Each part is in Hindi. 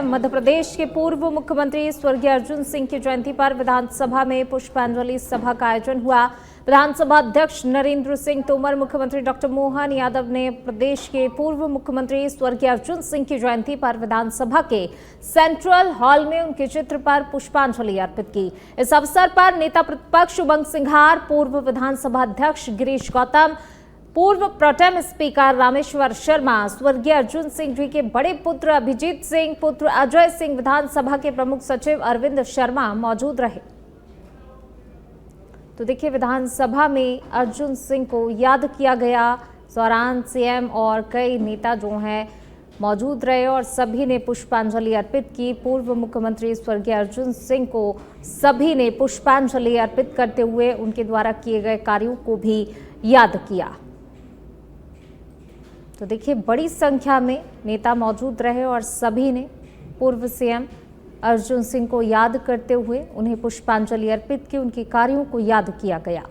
मध्य प्रदेश के पूर्व मुख्यमंत्री स्वर्गीय अर्जुन सिंह की जयंती पर विधानसभा में पुष्पांजलि सभा का आयोजन हुआ। विधानसभा अध्यक्ष नरेंद्र सिंह तोमर, मुख्यमंत्री डॉक्टर मोहन यादव ने प्रदेश के पूर्व मुख्यमंत्री स्वर्गीय अर्जुन सिंह की जयंती पर विधानसभा के सेंट्रल हॉल में उनके चित्र पर पुष्पांजलि अर्पित की। इस अवसर पर नेता प्रतिपक्ष उमंग सिंघार, पूर्व विधानसभा अध्यक्ष गिरीश गौतम, पूर्व प्रोटेम स्पीकर रामेश्वर शर्मा, स्वर्गीय अर्जुन सिंह जी के बड़े पुत्र अभिजीत सिंह, पुत्र अजय सिंह, विधानसभा के प्रमुख सचिव अरविंद शर्मा मौजूद रहे। तो देखिए, विधानसभा में अर्जुन सिंह को याद किया गया। इस दौरान सीएम और कई नेता जो हैं मौजूद रहे और सभी ने पुष्पांजलि अर्पित की। पूर्व मुख्यमंत्री स्वर्गीय अर्जुन सिंह को सभी ने पुष्पांजलि अर्पित करते हुए उनके द्वारा किए गए कार्यों को भी याद किया। तो देखिए, बड़ी संख्या में नेता मौजूद रहे और सभी ने पूर्व सीएम अर्जुन सिंह को याद करते हुए उन्हें पुष्पांजलि अर्पित की, उनके कार्यों को याद किया गया।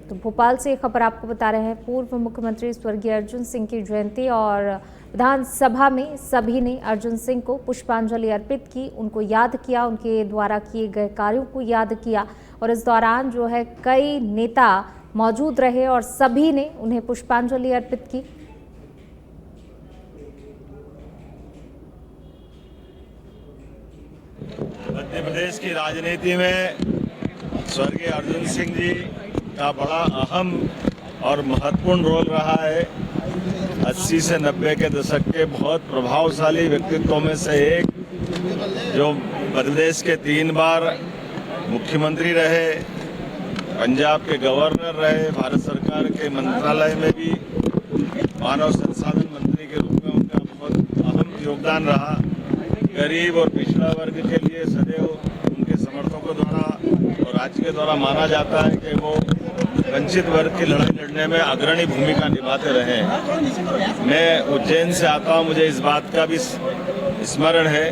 तो भोपाल से खबर आपको बता रहे हैं, पूर्व मुख्यमंत्री स्वर्गीय अर्जुन सिंह की जयंती और विधानसभा में सभी ने अर्जुन सिंह को पुष्पांजलि अर्पित की, उनको याद किया, उनके द्वारा किए गए कार्यों को याद किया। और इस दौरान जो है कई नेता मौजूद रहे और सभी ने उन्हें पुष्पांजलि अर्पित की। मध्य प्रदेश की राजनीति में स्वर्गीय अर्जुन सिंह जी का बड़ा अहम और महत्वपूर्ण रोल रहा है। 80 से 90 के दशक के बहुत प्रभावशाली व्यक्तित्वों में से एक, जो प्रदेश के 3 बार मुख्यमंत्री रहे, पंजाब के गवर्नर रहे, भारत सरकार के मंत्रालय में भी मानव संसाधन मंत्री के रूप में उनका बहुत अहम योगदान रहा। गरीब और पिछड़ा वर्ग के लिए सदैव उनके समर्थकों द्वारा और राज्य के द्वारा माना जाता है कि वो वंचित वर्ग की लड़ाई लड़ने में अग्रणी भूमिका निभाते रहे। मैं उज्जैन से आता हूँ, मुझे इस बात का भी स्मरण है,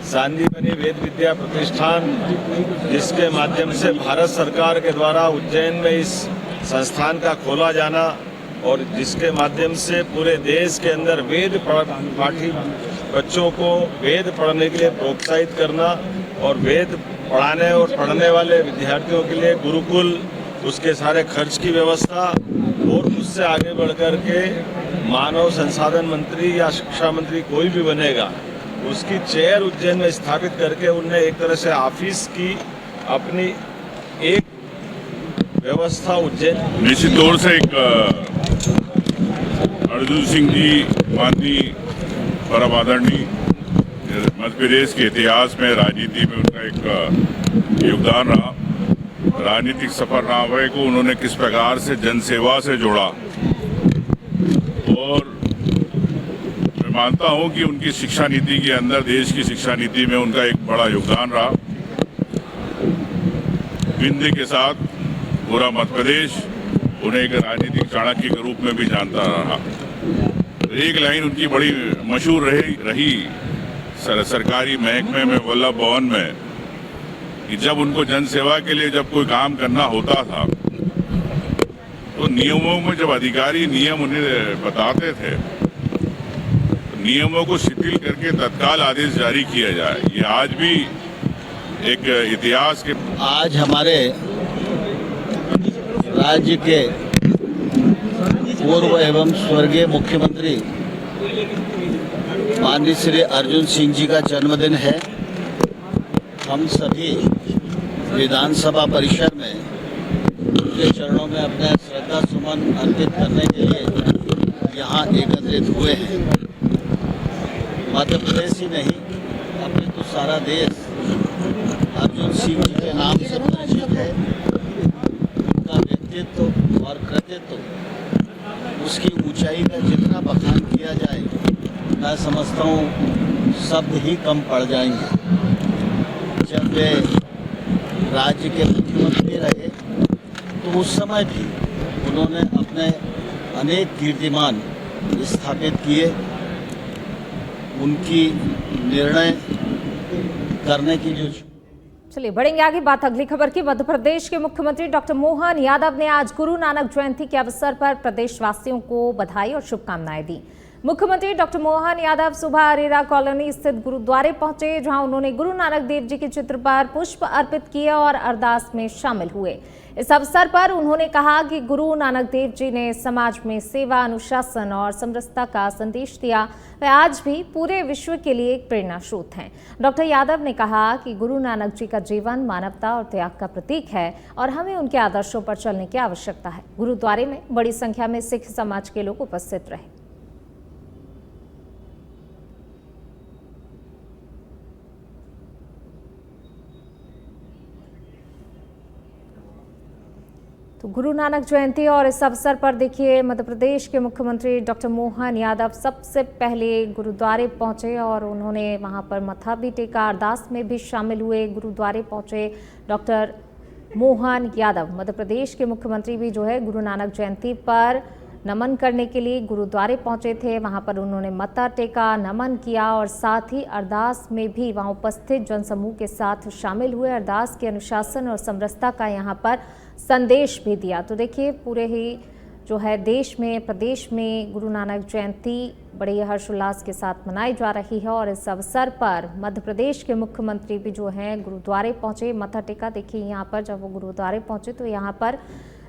सांदीपनि वेद विद्या प्रतिष्ठान, जिसके माध्यम से भारत सरकार के द्वारा उज्जैन में इस संस्थान का खोला जाना और जिसके माध्यम से पूरे देश के अंदर वेद पाठी बच्चों को वेद पढ़ने के लिए प्रोत्साहित करना और वेद पढ़ाने और पढ़ने वाले विद्यार्थियों के लिए गुरुकुल, उसके सारे खर्च की व्यवस्था, और उससे आगे बढ़कर के मानव संसाधन मंत्री या शिक्षा मंत्री कोई भी बनेगा, उसकी चेयर उज्जैन में स्थापित करके उन्हें एक तरह से ऑफिस की अपनी एक व्यवस्था उज्जैन। निश्चित तौर से एक अर्जुन सिंह जी माननीय परम आदरणीय मध्य प्रदेश के इतिहास में, राजनीति में उनका एक योगदान रहा। राजनीतिक सफरनामे को उन्होंने किस प्रकार से जनसेवा से जोड़ा, और मैं मानता हूं कि उनकी शिक्षा नीति के अंदर, देश की शिक्षा नीति में उनका एक बड़ा योगदान रहा। विंध्य के साथ पूरा मध्य प्रदेश उन्हें एक राजनीतिक चाणक्य के रूप में भी जानता रहा। एक लाइन उनकी बड़ी मशहूर रही सरकारी महकमे में, वल्लभ भवन में, कि जब उनको जनसेवा के लिए जब कोई काम करना होता था तो नियमों में, जब अधिकारी नियम उन्हें बताते थे, तो नियमों को शिथिल करके तत्काल आदेश जारी किया जाए। ये आज भी एक इतिहास के। आज हमारे राज्य के पूर्व एवं स्वर्गीय मुख्यमंत्री माननीय श्री अर्जुन सिंह जी का जन्मदिन है। हम सभी विधानसभा परिसर में उनके चरणों में अपने श्रद्धा सुमन अर्पित करने के लिए यहाँ एकत्रित हुए हैं। मध्य प्रदेश ही नहीं, अपने तो सारा देश अर्जुन सिंह जी के नाम से परिचित है। उनका व्यक्तित्व और कृतित्व, उसकी ऊंचाई का जितना बखान किया जाए, मैं समझता हूँ शब्द ही कम पड़ जाएंगे। जब वे राज्य के मुख्यमंत्री रहे तो उस समय भी उन्होंने अपने अनेक कीर्तिमान स्थापित किए। उनकी निर्णय करने की जो चलिए बढ़ेंगे आगे बात अगली खबर की। मध्य प्रदेश के मुख्यमंत्री डॉक्टर मोहन यादव ने आज गुरु नानक जयंती के अवसर पर प्रदेशवासियों को बधाई और शुभकामनाएं दी। मुख्यमंत्री डॉक्टर मोहन यादव सुबह अरेरा कॉलोनी स्थित गुरुद्वारे पहुंचे, जहां उन्होंने गुरु नानक देव जी के चित्र पर पुष्प अर्पित किए और अरदास में शामिल हुए। इस अवसर पर उन्होंने कहा कि गुरु नानक देव जी ने समाज में सेवा, अनुशासन और समरसता का संदेश दिया। वे आज भी पूरे विश्व के लिए एक प्रेरणा स्रोत हैं। डॉक्टर यादव ने कहा कि गुरु नानक जी का जीवन मानवता और त्याग का प्रतीक है और हमें उनके आदर्शों पर चलने की आवश्यकता है। गुरुद्वारे में बड़ी संख्या में सिख समाज के लोग उपस्थित रहे। तो गुरु नानक जयंती और इस अवसर पर देखिए मध्य प्रदेश के मुख्यमंत्री डॉक्टर मोहन यादव सबसे पहले गुरुद्वारे पहुंचे और उन्होंने वहां पर मत्था भी टेका, अरदास में भी शामिल हुए। गुरुद्वारे पहुंचे डॉक्टर मोहन यादव। मध्य प्रदेश के मुख्यमंत्री भी जो है गुरु नानक जयंती पर नमन करने के लिए गुरुद्वारे पहुंचे थे। वहां पर उन्होंने मत्था टेका, नमन किया और साथ ही अरदास में भी वहां उपस्थित जनसमूह के साथ शामिल हुए। अरदास के अनुशासन और समरसता का यहां पर संदेश भी दिया। तो देखिए पूरे ही जो है देश में, प्रदेश में गुरु नानक जयंती बड़े हर्षोल्लास के साथ मनाई जा रही है और इस अवसर पर मध्य प्रदेश के मुख्यमंत्री भी जो हैं गुरुद्वारे पहुंचे, मत्था टेका। देखिए यहाँ पर जब वो गुरुद्वारे पहुंचे तो यहाँ पर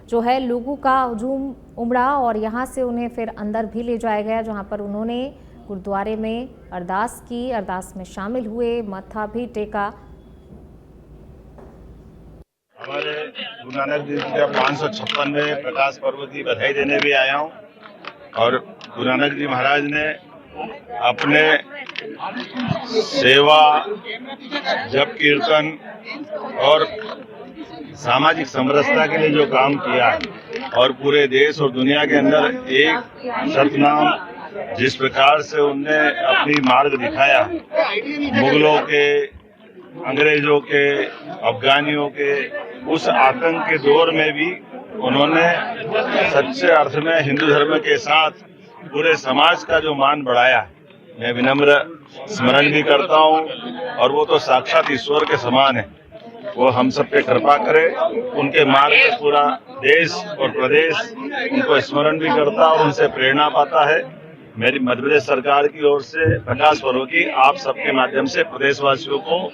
जो है लोगों का हुजूम उमड़ा और यहाँ से उन्हें फिर अंदर भी ले जाया गया, जहाँ पर उन्होंने गुरुद्वारे में अरदास की, अरदास में शामिल हुए, मत्था भी टेका। हमारे गुरु नानक जी का 556वें प्रकाश पर्व की बधाई देने भी आया हूँ। और गुरु नानक जी महाराज ने अपने सेवा, जप कीर्तन और सामाजिक समरसता के लिए जो काम किया और पूरे देश और दुनिया के अंदर एक सतनाम जिस प्रकार से उनने अपनी मार्ग दिखाया, मुगलों के, अंग्रेजों के, अफगानियों के उस आतंक के दौर में भी उन्होंने सच्चे अर्थ में हिंदू धर्म के साथ पूरे समाज का जो मान बढ़ाया, मैं विनम्र स्मरण भी करता हूँ। और वो तो साक्षात ईश्वर के समान है, वो हम सब पे कृपा करे। उनके मार्ग पे पूरा देश और प्रदेश उनको स्मरण भी करता और उनसे प्रेरणा पाता है। मेरी मध्य प्रदेश सरकार की ओर से प्रकाश पर्व की आप सबके माध्यम से प्रदेशवासियों को,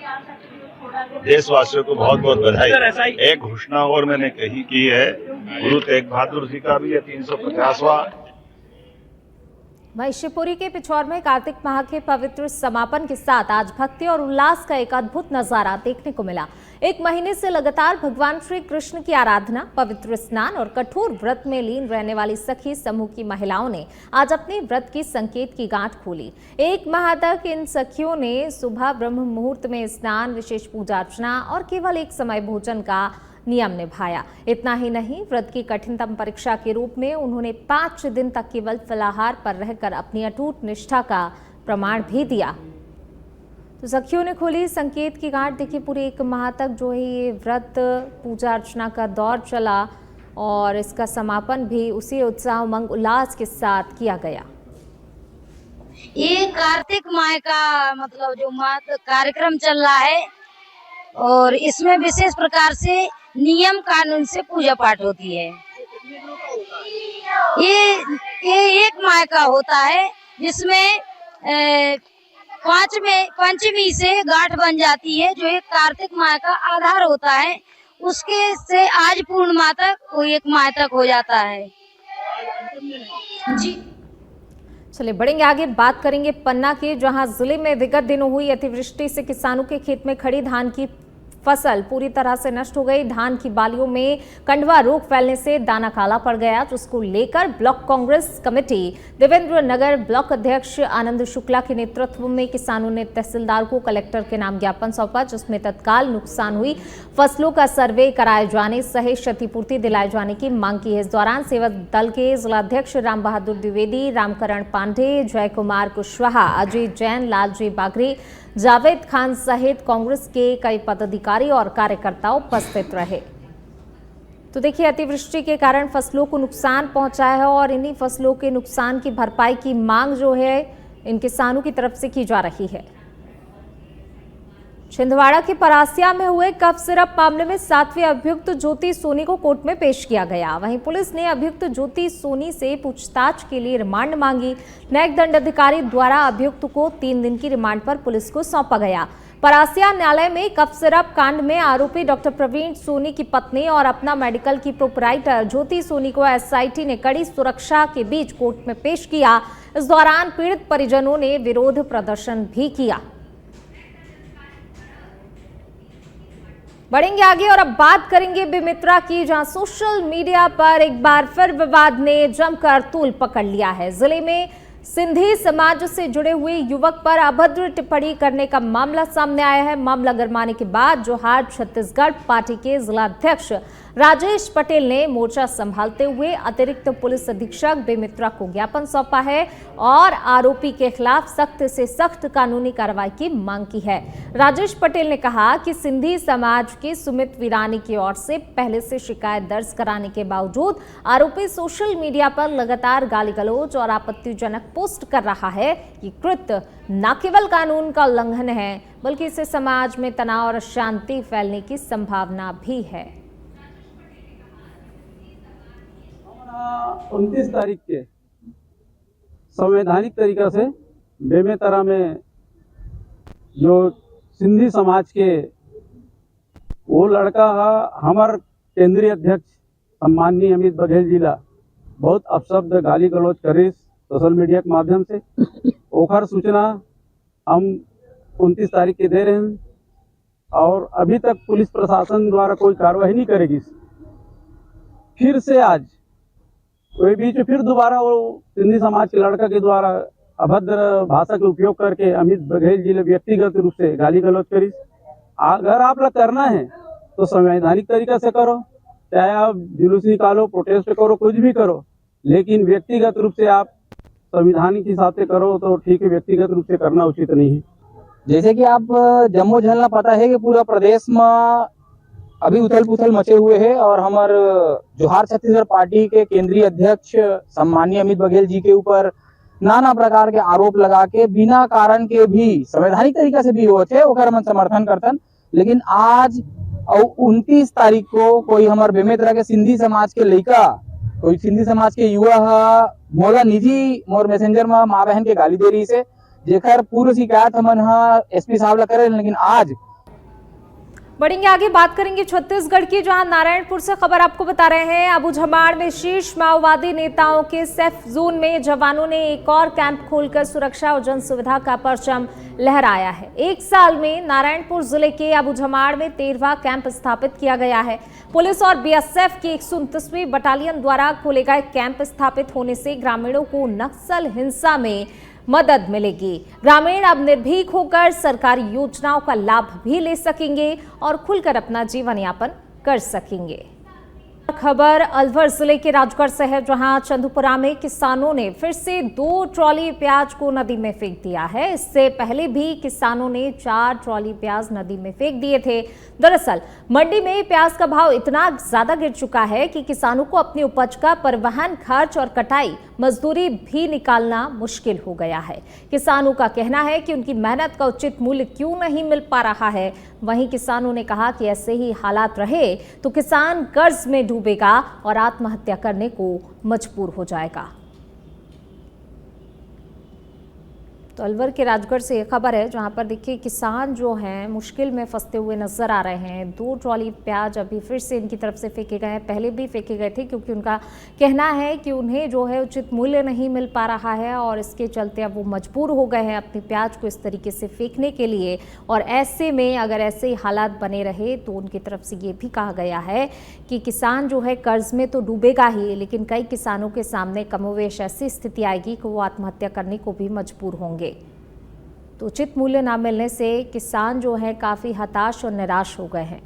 देशवासियों को बहुत बहुत बधाई। एक घोषणा और मैंने की है, गुरु तेग बहादुर जी का भी 350वां। वहीं शिवपुरी के पिछौर में कार्तिक माह के पवित्र समापन के साथ आज भक्ति और उल्लास का एक अद्भुत नजारा देखने को मिला। एक महीने से लगातार भगवान श्री कृष्ण की आराधना, पवित्र स्नान और कठोर व्रत में लीन रहने वाली सखी समूह की महिलाओं ने आज अपने व्रत की संकेत की गांठ खोली। एक माह तक इन सखियों ने सुबह ब्रह्म मुहूर्त में स्नान, विशेष पूजा अर्चना और केवल एक समय भोजन का नियम निभाया। इतना ही नहीं, व्रत की कठिनतम परीक्षा के रूप में उन्होंने 5 दिन तक केवल फलाहार पर रहकर अपनी अटूट निष्ठा का प्रमाण भी दिया। तो सखियों ने खोली संकेत की गांठ। देखिए पूरे 1 माह तक जो है ये व्रत पूजा अर्चना का दौर चला और इसका समापन भी उसी उत्साह, उमंग, उल्लास के साथ किया गया। ये कार्तिक माह का मतलब जो कार्यक्रम चल रहा है और इसमें विशेष प्रकार से नियम कानून से पूजा पाठ होती है। ये 1 माह का होता है जिसमें पंचमी से गांठ बन जाती है, जो एक कार्तिक माह का आधार होता है। उसके से आज पूर्णिमा तक, वो 1 माह तक हो जाता है जी। चलिए बढ़ेंगे आगे, बात करेंगे पन्ना की, जहां जिले में विगत दिनों हुई अतिवृष्टि से किसानों के खेत में खड़ी धान की फसल पूरी तरह से नष्ट हो गई। धान की बालियों में कंडवा रोग फैलने से दाना काला पड़ गया, जिसको लेकर ब्लॉक कांग्रेस कमेटी देवेंद्र नगर ब्लॉक अध्यक्ष आनंद शुक्ला के नेतृत्व में किसानों ने तहसीलदार को कलेक्टर के नाम ज्ञापन सौंपा, जिसमें तत्काल नुकसान हुई फसलों का सर्वे कराए जाने सहित क्षतिपूर्ति दिलाए जाने की मांग की है। इस दौरान सेवक दल के जिलाध्यक्ष राम बहादुर द्विवेदी, रामकरण पांडे, जय कुमार कुशवाहा, अजय जैन, लालजी बागरी, जावेद खान सहित कांग्रेस के कई पदाधिकारी और कार्यकर्ता उपस्थित रहे। तो देखिए अतिवृष्टि के कारण फसलों को नुकसान पहुंचा है और इन्हीं फसलों के नुकसान की भरपाई की मांग जो है इन किसानों की तरफ से की जा रही है। छिंदवाड़ा के परासिया में हुए कफ सिरप मामले में 7वीं अभियुक्त ज्योति सोनी को कोर्ट में पेश किया गया। वहीं पुलिस ने अभियुक्त ज्योति सोनी से पूछताछ के लिए रिमांड मांगी। न्यायिक दंडाधिकारी द्वारा अभियुक्त को 3 दिन की रिमांड पर पुलिस को सौंपा गया। परासिया न्यायालय में कफ सिरप कांड में आरोपी डॉक्टर प्रवीण सोनी की पत्नी और अपना मेडिकल की प्रोपराइटर ज्योति सोनी को एसआईटी ने कड़ी सुरक्षा के बीच कोर्ट में पेश किया। इस दौरान पीड़ित परिजनों ने विरोध प्रदर्शन भी किया। बढ़ेंगे आगे और अब बात करेंगे बेमित्रा की, जहां सोशल मीडिया पर एक बार फिर विवाद ने जमकर तूल पकड़ लिया है। जिले में सिंधी समाज से जुड़े हुए युवक पर अभद्र टिप्पणी करने का मामला सामने आया है। मामला गरमाने के बाद जोहार छत्तीसगढ़ पार्टी के जिलाध्यक्ष राजेश पटेल ने मोर्चा संभालते हुए अतिरिक्त पुलिस अधीक्षक बेमित्रा को ज्ञापन सौंपा है और आरोपी के खिलाफ सख्त से सख्त कानूनी कार्रवाई की मांग की है। राजेश पटेल ने कहा कि सिंधी समाज की सुमित वीरानी की ओर से पहले से शिकायत दर्ज कराने के बावजूद आरोपी सोशल मीडिया पर लगातार गाली गलौज और आपत्तिजनक पोस्ट कर रहा है। ये कृत्य न केवल कानून का उल्लंघन है बल्कि इससे समाज में तनाव और अशांति फैलने की संभावना भी है। 29 तारीख के संवैधानिक तरीका से बेमेतरा में जो सिंधी समाज के वो लड़का हमार केंद्रीय अध्यक्ष सम्माननीय अमित बघेल जी ला बहुत अपशब्द गाली गलौज करिस सोशल मीडिया के माध्यम से। ओखर सूचना हम 29 तारीख के दे रहे हैं और अभी तक पुलिस प्रशासन द्वारा कोई कार्रवाई नहीं करेगी। फिर से आज कोई बीच में फिर दोबारा वो सिंधी समाज के लड़का के द्वारा अभद्र भाषा के उपयोग करके अमित बघेल जी ने व्यक्तिगत रूप से गाली गलौज करी। अगर आप लोग करना है तो संवैधानिक तरीका से करो, चाहे आप जुलूस निकालो, प्रोटेस्ट करो, कुछ भी करो, लेकिन व्यक्तिगत रूप से आप संविधान के हिसाब से करो तो ठीक है, व्यक्तिगत रूप से करना उचित नहीं है। जैसे कि आप जम्मू झलना पता है कि पूरा प्रदेश में अभी उथल पुथल मचे हुए है और हमारे जोहार छत्तीसगढ़ पार्टी के केंद्रीय अध्यक्ष सम्माननीय अमित बघेल जी के ऊपर नाना प्रकार के आरोप लगा के बिना कारण के भी संवैधानिक तरीका से भी होते ओकर हम समर्थन करतन। लेकिन आज 29 तारीख को कोई हमारे बेमेतरा के सिंधी समाज के लड़का, कोई सिंधी समाज के युवा मोला निजी मोर मैसेंजर में माँ बहन के गाली दे रही से, जेकर पूर्व शिकायत हमन एसपी साहब ला करे। लेकिन आज बढ़ेंगे आगे, बात करेंगे छत्तीसगढ़ की, जहां नारायणपुर से खबर आपको बता रहे हैं। अबूझमाड़ में शीर्ष माओवादी नेताओं के सेफ जोन में जवानों ने एक और कैंप खोलकर सुरक्षा और जन सुविधा का परचम लहराया है। एक साल में नारायणपुर जिले के अबूझमाड़ में 13वां कैंप स्थापित किया गया है। पुलिस और बीएसएफ की 129वीं बटालियन द्वारा खोले गए कैंप स्थापित होने से ग्रामीणों को नक्सल हिंसा में मदद मिलेगी। ग्रामीण अब निर्भीक होकर सरकारी योजनाओं का लाभ भी ले सकेंगे और खुलकर अपना जीवन यापन कर सकेंगे। खबर अलवर जिले के राजगढ़ से है, जहां चंदुपुरा में किसानों ने फिर से 2 ट्रॉली प्याज को नदी में फेंक दिया है। इससे पहले भी किसानों ने 4 ट्रॉली प्याज नदी में फेंक दिए थे। दरअसल मंडी में प्याज का भाव इतना ज्यादा गिर चुका है कि किसानों को अपनी उपज का परिवहन खर्च और कटाई मजदूरी भी निकालना मुश्किल हो गया है। किसानों का कहना है कि उनकी मेहनत का उचित मूल्य क्यों नहीं मिल पा रहा है। वहीं किसानों ने कहा कि ऐसे ही हालात रहे तो किसान कर्ज में डूबेगा और आत्महत्या करने को मजबूर हो जाएगा। तो अलवर के राजगढ़ से ये खबर है, जहां पर देखिए किसान जो हैं मुश्किल में फंसते हुए नजर आ रहे हैं। 2 ट्रॉली प्याज अभी फिर से इनकी तरफ से फेंके गए हैं, पहले भी फेंके गए थे, क्योंकि उनका कहना है कि उन्हें जो है उचित मूल्य नहीं मिल पा रहा है और इसके चलते अब वो मजबूर हो गए हैं अपने प्याज को इस तरीके से फेंकने के लिए। और ऐसे में अगर ऐसे ही हालात बने रहे तो उनकी तरफ से ये भी कहा गया है कि किसान जो है कर्ज में तो डूबेगा ही, लेकिन कई किसानों के सामने कमोवेश ऐसी स्थिति आएगी कि वो आत्महत्या करने को भी मजबूर होंगे। तो उचित मूल्य ना मिलने से किसान जो है काफी हताश और निराश हो गए हैं।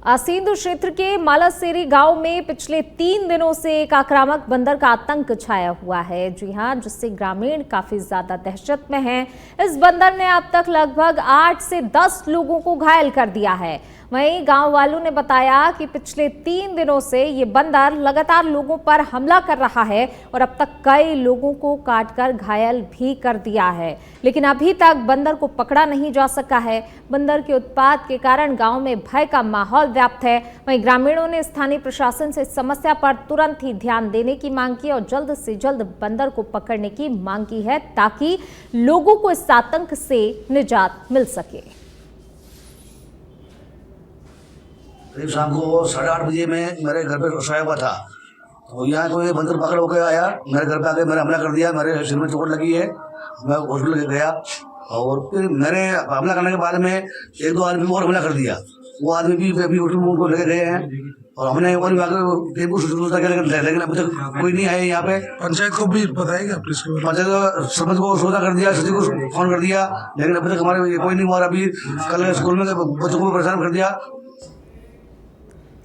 आसींद क्षेत्र के मालासेरी गांव में पिछले 3 दिनों से एक आक्रामक बंदर का आतंक छाया हुआ है। जी हां, जिससे ग्रामीण काफी ज्यादा दहशत में हैं। इस बंदर ने अब तक लगभग 8 से 10 लोगों को घायल कर दिया है। वहीं गांव वालों ने बताया कि पिछले 3 दिनों से ये बंदर लगातार लोगों पर हमला कर रहा है और अब तक कई लोगों को काटकर घायल भी कर दिया है, लेकिन अभी तक बंदर को पकड़ा नहीं जा सका है। बंदर के उत्पात के कारण गांव में भय का माहौल व्याप्त है। वहीं ग्रामीणों ने स्थानीय प्रशासन से समस्या पर तुरंत ही ध्यान देने की मांग की और जल्द से जल्द बंदर को पकड़ने की मांग की है ताकि लोगों को इस आतंक से निजात मिल सके। करीब शाम को 8:30 बजे में मेरे घर पे सोया हुआ था, तो यहाँ कोई बंदर पकड़ होकर आया, मेरे घर पे आके मेरा हमला कर दिया। मेरे सिर में चोट लगी है, मैं हॉस्पिटल गया और फिर मेरे हमला करने के बाद में 1-2 आदमी और हमला कर दिया। वो आदमी भी उनको लेके गए हैं और हमने और लेकिन अभी तक कोई नहीं आया यहाँ पे। पंचायत को भी बताएगा, पंचायत सरपंच को सौदा कर दिया, सचिव को फोन कर दिया, लेकिन अभी तक हमारे कोई नहीं हुआ। अभी कल स्कूल में बच्चों को परेशान कर दिया।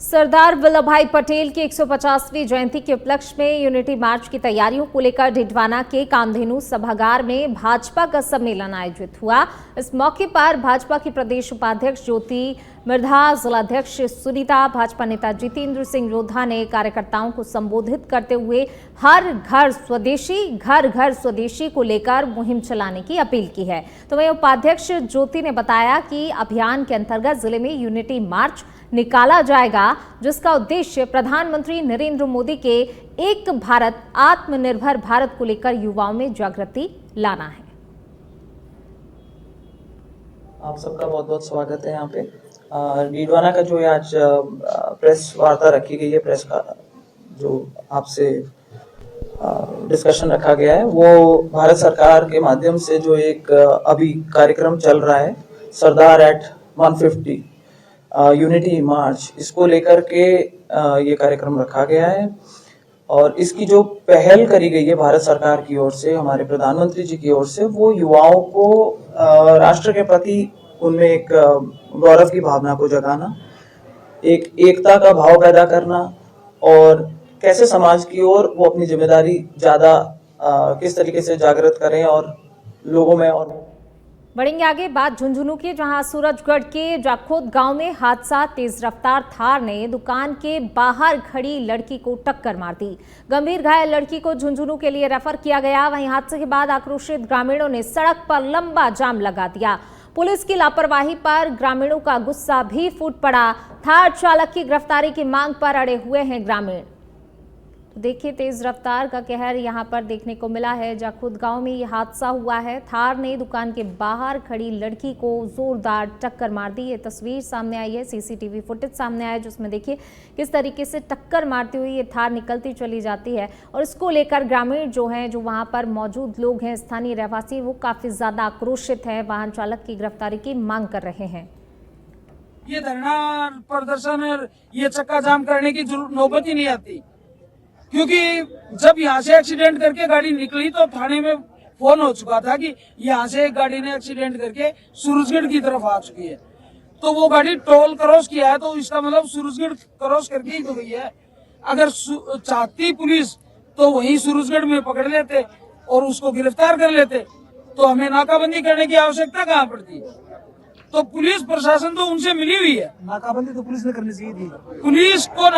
सरदार वल्लभ भाई पटेल की 150वीं जयंती के उपलक्ष्य में यूनिटी मार्च की तैयारियों को लेकर डिडवाना के कामधेनु सभागार में भाजपा का सम्मेलन आयोजित हुआ। इस मौके पर भाजपा की प्रदेश उपाध्यक्ष ज्योति मृधा, जिलाध्यक्ष सुनीता, भाजपा नेता जितेंद्र सिंह रोधा ने कार्यकर्ताओं को संबोधित करते हुए हर घर स्वदेशी को लेकर मुहिम चलाने की अपील की है। तो वहीं उपाध्यक्ष ज्योति ने बताया कि अभियान के अंतर्गत जिले में यूनिटी मार्च निकाला जाएगा, जिसका उद्देश्य प्रधानमंत्री नरेंद्र मोदी के एक भारत आत्मनिर्भर भारत को लेकर युवाओं में जागृति लाना है। आप सबका बहुत बहुत स्वागत है यहाँ पे। डीडवाना का जो आज प्रेस वार्ता रखी गई है, प्रेस का जो आपसे डिस्कशन रखा गया है, वो भारत सरकार के माध्यम से जो एक अभी कार्यक्रम चल रहा है सरदार एट 150 यूनिटी मार्च, इसको लेकर के ये कार्यक्रम रखा गया है। और इसकी जो पहल करी गई है भारत सरकार की ओर से, हमारे प्रधानमंत्री जी की ओर से, वो युवाओं को राष्ट्र के प्रति उनमें एक गौरव की भावना को जगाना, एक एकता का भाव पैदा करना और कैसे समाज की ओर वो अपनी जिम्मेदारी ज़्यादा किस तरीके से जागृत करें और लोगों में। और बढ़ेंगे आगे, बात झुंझुनू की, जहां सूरजगढ़ के जाखोद गांव में हादसा। तेज रफ्तार थार ने दुकान के बाहर खड़ी लड़की को टक्कर मार दी। गंभीर घायल लड़की को झुंझुनू के लिए रेफर किया गया। वहीं हादसे के बाद आक्रोशित ग्रामीणों ने सड़क पर लंबा जाम लगा दिया। पुलिस की लापरवाही पर ग्रामीणों का गुस्सा भी फूट पड़ा। थार चालक की गिरफ्तारी की मांग पर अड़े हुए हैं ग्रामीण। तो देखिए, तेज रफ्तार का कहर यहां पर देखने को मिला है। जाखुद गांव में यह हादसा हुआ है। थार ने दुकान के बाहर खड़ी लड़की को जोरदार टक्कर मार दी। ये तस्वीर सामने आई है, सीसीटीवी फुटेज सामने आया, जिसमें देखिए किस तरीके से टक्कर मारती हुई ये थार निकलती चली जाती है। और इसको लेकर ग्रामीण जो हैं, जो वहां पर मौजूद लोग हैं, स्थानीय रहवासी, वो काफी ज्यादा आक्रोशित है। वाहन चालक की गिरफ्तारी की मांग कर रहे हैं। ये धरना प्रदर्शन और ये चक्का जाम करने की नौबत ही नहीं आती, क्योंकि जब यहाँ से एक्सीडेंट करके गाड़ी निकली तो थाने में फोन हो चुका था कि यहाँ से एक गाड़ी ने एक्सीडेंट करके सूरजगढ़ की तरफ आ चुकी है। तो वो गाड़ी टोल क्रॉस किया है, तो इसका मतलब सूरजगढ़ क्रॉस करके ही तो गई है। अगर चाहती पुलिस तो वहीं सूरजगढ़ में पकड़ लेते और उसको गिरफ्तार कर लेते, तो हमें नाकाबंदी करने की आवश्यकता कहाँ पड़ती है। तो पुलिस प्रशासन तो उनसे मिली हुई है, नाकाबंदी तो पुलिस ने करनी चाहिए थी। पुलिस को